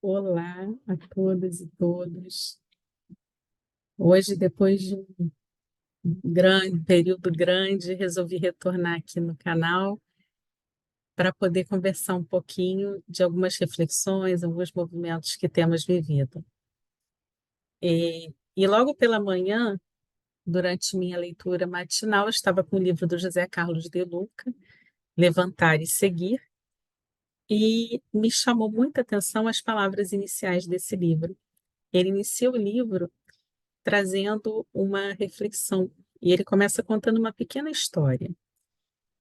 Olá a todas e todos. Hoje, depois de um período grande, resolvi retornar aqui no canal para poder conversar um pouquinho de algumas reflexões, alguns movimentos que temos vivido. E logo pela manhã, durante minha leitura matinal, eu estava com o livro do José Carlos de Luca, Levantar e Seguir, e me chamou muita atenção as palavras iniciais desse livro. Ele inicia o livro trazendo uma reflexão. E ele começa contando uma pequena história.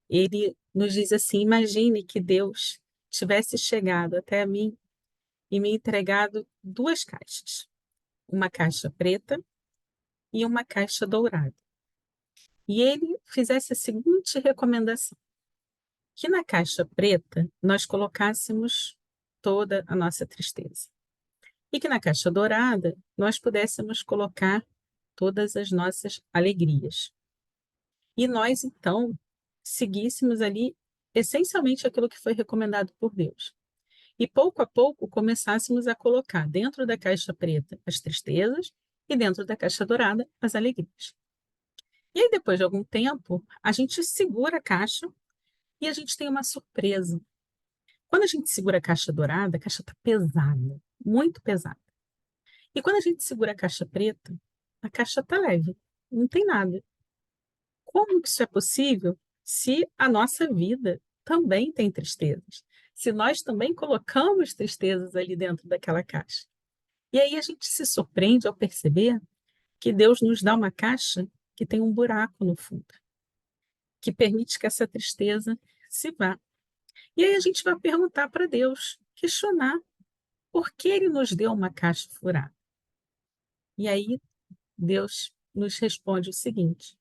Ele nos diz assim: imagine que Deus tivesse chegado até mim e me entregado duas caixas, uma caixa preta e uma caixa dourada. E ele fizesse a seguinte recomendação: que na caixa preta nós colocássemos toda a nossa tristeza, e que na caixa dourada nós pudéssemos colocar todas as nossas alegrias. E nós, então, seguíssemos ali essencialmente aquilo que foi recomendado por Deus. E pouco a pouco começássemos a colocar dentro da caixa preta as tristezas e dentro da caixa dourada as alegrias. E aí, depois de algum tempo, a gente segura a caixa e a gente tem uma surpresa. Quando a gente segura a caixa dourada, a caixa está pesada, muito pesada. E quando a gente segura a caixa preta, a caixa está leve, não tem nada. Como que isso é possível se a nossa vida também tem tristezas? Se nós também colocamos tristezas ali dentro daquela caixa. E aí a gente se surpreende ao perceber que Deus nos dá uma caixa que tem um buraco no fundo, que permite que essa tristeza se vá. E aí a gente vai perguntar para Deus, questionar por que Ele nos deu uma caixa furada. E aí Deus nos responde o seguinte: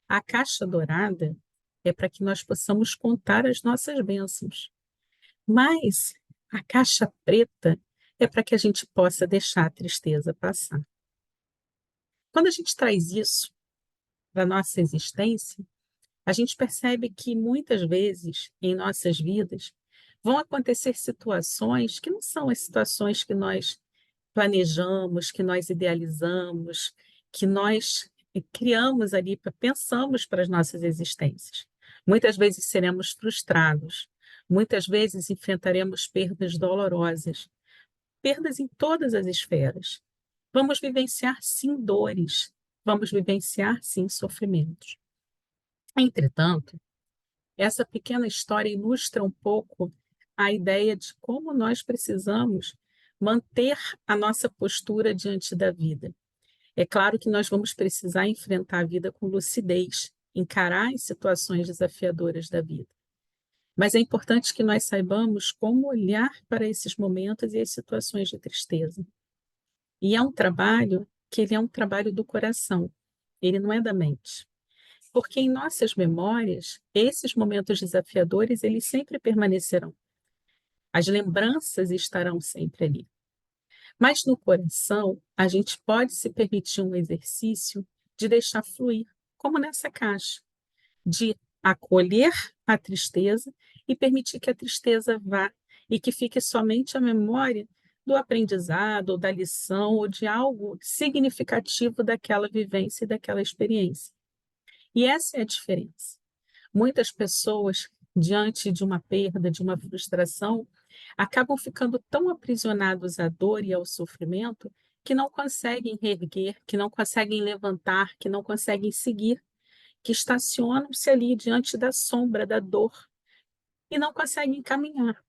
a caixa dourada é para que nós possamos contar as nossas bênçãos, mas a caixa preta é para que a gente possa deixar a tristeza passar. Quando a gente traz isso para a nossa existência, a gente percebe que muitas vezes em nossas vidas vão acontecer situações que não são as situações que nós planejamos, que nós idealizamos, que nós criamos ali, pensamos para as nossas existências. Muitas vezes seremos frustrados, muitas vezes enfrentaremos perdas dolorosas, perdas em todas as esferas. Vamos vivenciar, sim, dores, vamos vivenciar, sim, sofrimentos. Entretanto, essa pequena história ilustra um pouco a ideia de como nós precisamos manter a nossa postura diante da vida. É claro que nós vamos precisar enfrentar a vida com lucidez, encarar as situações desafiadoras da vida. Mas é importante que nós saibamos como olhar para esses momentos e as situações de tristeza. E é um trabalho que ele é um trabalho do coração, ele não é da mente. Porque em nossas memórias, esses momentos desafiadores, eles sempre permanecerão. As lembranças estarão sempre ali. Mas no coração, a gente pode se permitir um exercício de deixar fluir, como nessa caixa, de acolher a tristeza e permitir que a tristeza vá e que fique somente a memória do aprendizado, ou da lição, ou de algo significativo daquela vivência e daquela experiência. E essa é a diferença. Muitas pessoas, diante de uma perda, de uma frustração, acabam ficando tão aprisionados à dor e ao sofrimento que não conseguem reerguer, que não conseguem levantar, que não conseguem seguir, que estacionam-se ali diante da sombra, da dor, e não conseguem caminhar.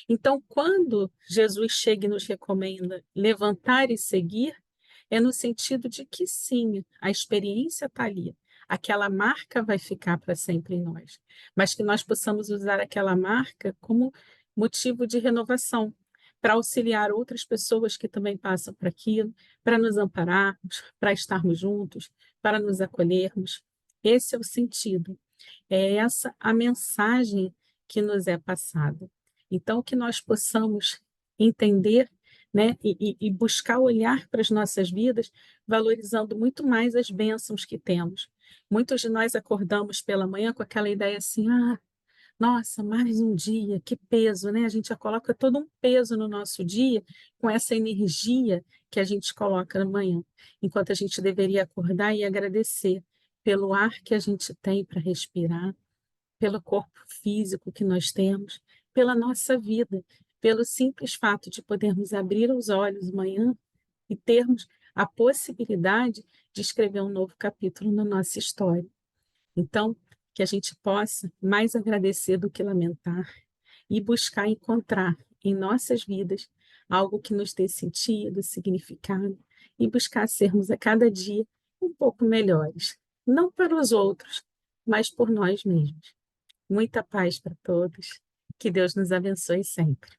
Então, quando Jesus chega e nos recomenda levantar e seguir, é no sentido de que sim, a experiência está ali, aquela marca vai ficar para sempre em nós, mas que nós possamos usar aquela marca como motivo de renovação, para auxiliar outras pessoas que também passam por aquilo, para nos ampararmos, para estarmos juntos, para nos acolhermos. Esse é o sentido, é essa a mensagem que nos é passada. Então, que nós possamos entender, né, e buscar olhar para as nossas vidas, valorizando muito mais as bênçãos que temos. Muitos de nós acordamos pela manhã com aquela ideia assim: ah, Nossa, mais um dia, que peso, né? A gente já coloca todo um peso no nosso dia com essa energia que a gente coloca na manhã, enquanto a gente deveria acordar e agradecer pelo ar que a gente tem para respirar, pelo corpo físico que nós temos, pela nossa vida, pelo simples fato de podermos abrir os olhos amanhã e termos a possibilidade de escrever um novo capítulo na nossa história. Então, que a gente possa mais agradecer do que lamentar e buscar encontrar em nossas vidas algo que nos dê sentido, significado e buscar sermos a cada dia um pouco melhores, não para os outros, mas por nós mesmos. Muita paz para todos. Que Deus nos abençoe sempre.